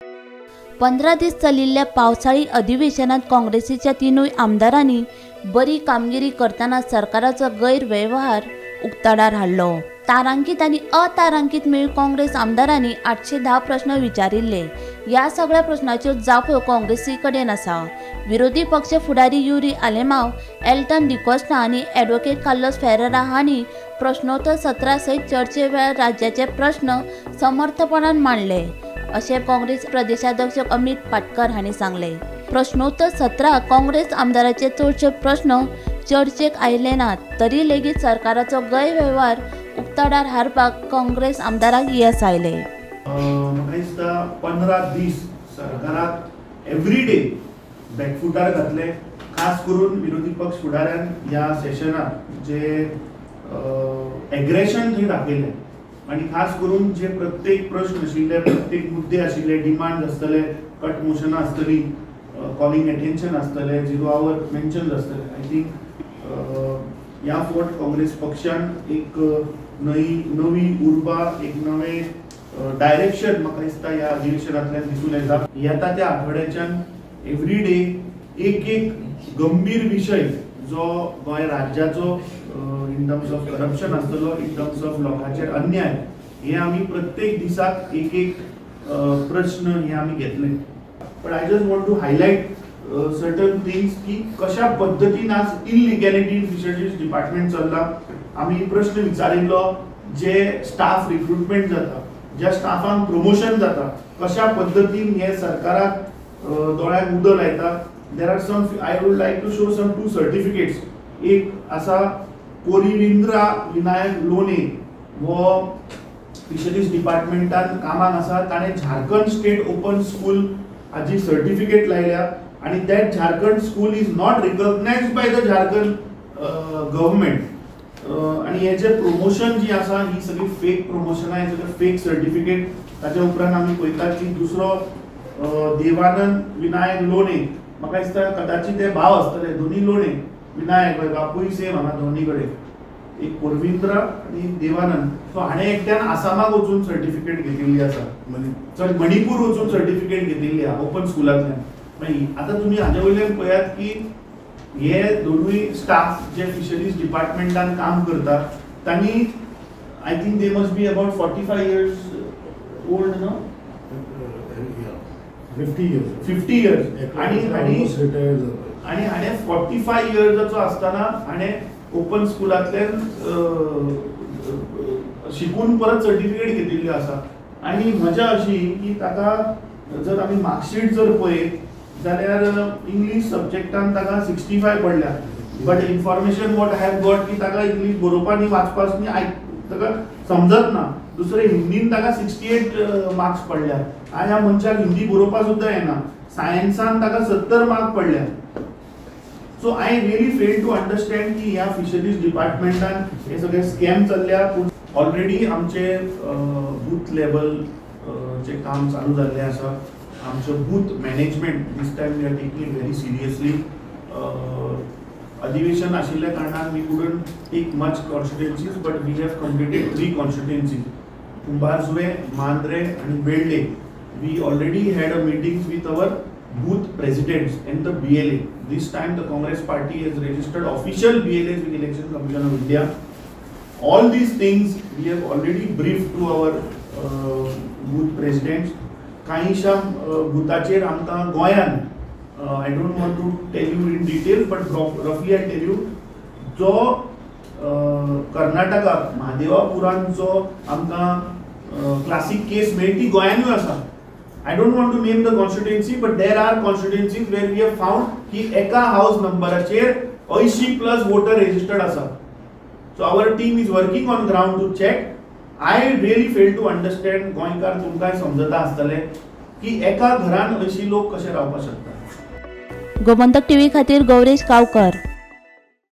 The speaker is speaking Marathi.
15 दीस चलिल्ल्या पावसाळी अधिवेशनात काँग्रेसीच्या तीनूय आमदारांनी बरी कामगिरी करताना सरकाराचो गैरव्यवहार उक्ताडार हाडलो। तारांकीत आणि अतारांकीत मेळून काँग्रेस आमदारांनी 810 प्रश्न विचारिल्ले। या सगळ्या प्रश्नांच्यो जापो काँग्रेसी कडेन आसा। विरोधी पक्ष फुडारी युरी आलेमाव, एल्टन डिकोस्टा आणि ॲडव्होकेट कार्लोस फेरेरा हांणी प्रश्नोत्तर सत्रा सयत चर्चे वेळार राज्याचे प्रश्न समर्थपणान मांडले, अशें काँग्रेस प्रदेशाध्यक्ष अमित पाटकर हांणी सांगले। प्रश्नोत्तर सत्राक काँग्रेस आमदारांचे चडशे प्रश्न चर्चेक आयले नात, तरी लेगीत सरकाराचो गैरव्यवहार उक्ताडार हाडपाक काँग्रेस आमदारांक येस आयले। म्हाका दिसता 15 दीस सरकाराक एवरीडे बॅकफुटार घातले, खास करून विरोधी पक्ष फुडाऱ्यान ह्या सेशनात जे एग्रेशन थंय दाखयलें आणि खास करून जे प्रत्येक प्रश्न आशिल्ले, प्रत्येक मुद्दे आशिल्ले, डिमांड आसतले, कट मोशनां आसतली, कॉलिंग अटेन्शन आसतले, 0 आवर मेन्शन आसतले। आय थिंक ह्या फावट काँग्रेस पक्षान एक नवी उर्बा, एक नवें डायरेक्शन म्हाका दिसता ह्या अधिवेशनांतल्यान दिसून येता। येता त्या आठवड्याच्यान एवरीडे एक गंभीर विषय जो गोंय राज्याचो इन टर्म्स ऑफ करप्शन आसतलो, इन टर्म्स ऑफ लोकांचेर अन्याय, हे आमी प्रत्येक दिसाक एक प्रश्न हे आमी घेतले। But I just want to highlight certain things की कशा पद्धतीन आज इलिगॅलिटी इन फिशरीज डिपार्टमेंट चल्ला। आमी प्रश्न विचारिल्लो जे स्टाफ रिक्रुटमेंट जाता, ज्या स्टाफांक प्रमोशन जाता, कशा पद्धतीन हे सरकाराक दोळ्याक उदक लायता। There are some, I would like to show some 2 certificates. एक आसा कोरिविंद्रा विनायक लोने, वो फिशरीज डिपार्टमेंटान कामाक आसा, ताणें झारखंड स्टेट ओपन स्कूल हाची सर्टिफिकेट लायल्या आणि that Jharkhand school is not recognised by the Jharkhand government. आणि हे जे प्रमोशन जी आसा ही सगळी फेक प्रमोशनां, हे सगळे फेक सर्टिफिकेट। ताच्या उपरांत आमी पळयतात की दुसरो देवानंद विनायक लोने, म्हाका दिसता कदाचित ते भाव आसतले, दोन्ही लोने विनायक बापूय सेम हांगा दोन्ही कडेन, एक कोरविंद्रा आणि देवानंद। सो हाणें एकट्यान आसामाक वचून सर्टिफिकेट घेतिल्ली आसा, मणिपूर वचून सर्टिफिकेट घेतिल्ली आहा ओपन स्कुलांतल्यान। आता तुम्ही हाजे वयल्यान पळयात की हे दोनूय स्टाफ जे फिशरीज डिपार्टमेंटान काम करता, तांणी I think they must be about 45 years old, no 50 years आणि हाणें 45 इयर्साचो आसतना हाणें ओपन स्कुलांतल्यान शिकून परत सर्टिफिकेट घेतिल्ली आसा। आणि मजा अशी की ताका जर आमी मार्कशीट जर पळयत जाल्यार इंग्लिश सब्जेक्टान ताका 65 पडल्या, but information what I have got की ताका इंग्लिश बरोवपा आनी वाचपाक ताका समजत ना। दुसरे हिंदीन ताका 68 मार्क्स पडल्या। आज ह्या मनशाक हिंदी बरोवपा सुद्दां येना। सायन्सान ताका 70 मार्क पडल्या। So I really fail to understand की ह्या फिशरीज डिपार्टमेंटान हे सगळे स्कॅम चल्ल्या। ऑलरेडी आमचे बूथ लेवल जे काम चालू जाल्लें आसा, आमचो booth management this time we are taking it very seriously. अधिवेशन आशिल्ल्या कारणान we couldn't take much constituencies, but we have completed 3 constituencies, Cumbarjua, Mandrem आणि बेळ्ळे। We already had a meetings with our booth presidents and the BLA. This time the Congress party has registered official BLAs with Election Commission of India. All these things we have already briefed to our booth presidents. काहीशा बुथाचेर आमकां गोंयान, I don't want to tell you in detail, but roughly I tell you, जो कर्नाटका महादेवापुरान जो आमकां क्लासिक केस मेळ्ळी ती गोंयानूय आसा। I don't want to name the constituency, but there are constituencies where we have found कि एका हाउस नंबराचेर 80+ voter registered आसा। So our team is working on ground to check. I really fail to understand, गोंयकार तुमकां समजता आसतले की एका घरान 80 लोक कशे रावपाक शकतात। गोमंतक टीव्ही खातीर गौरेश गावकर।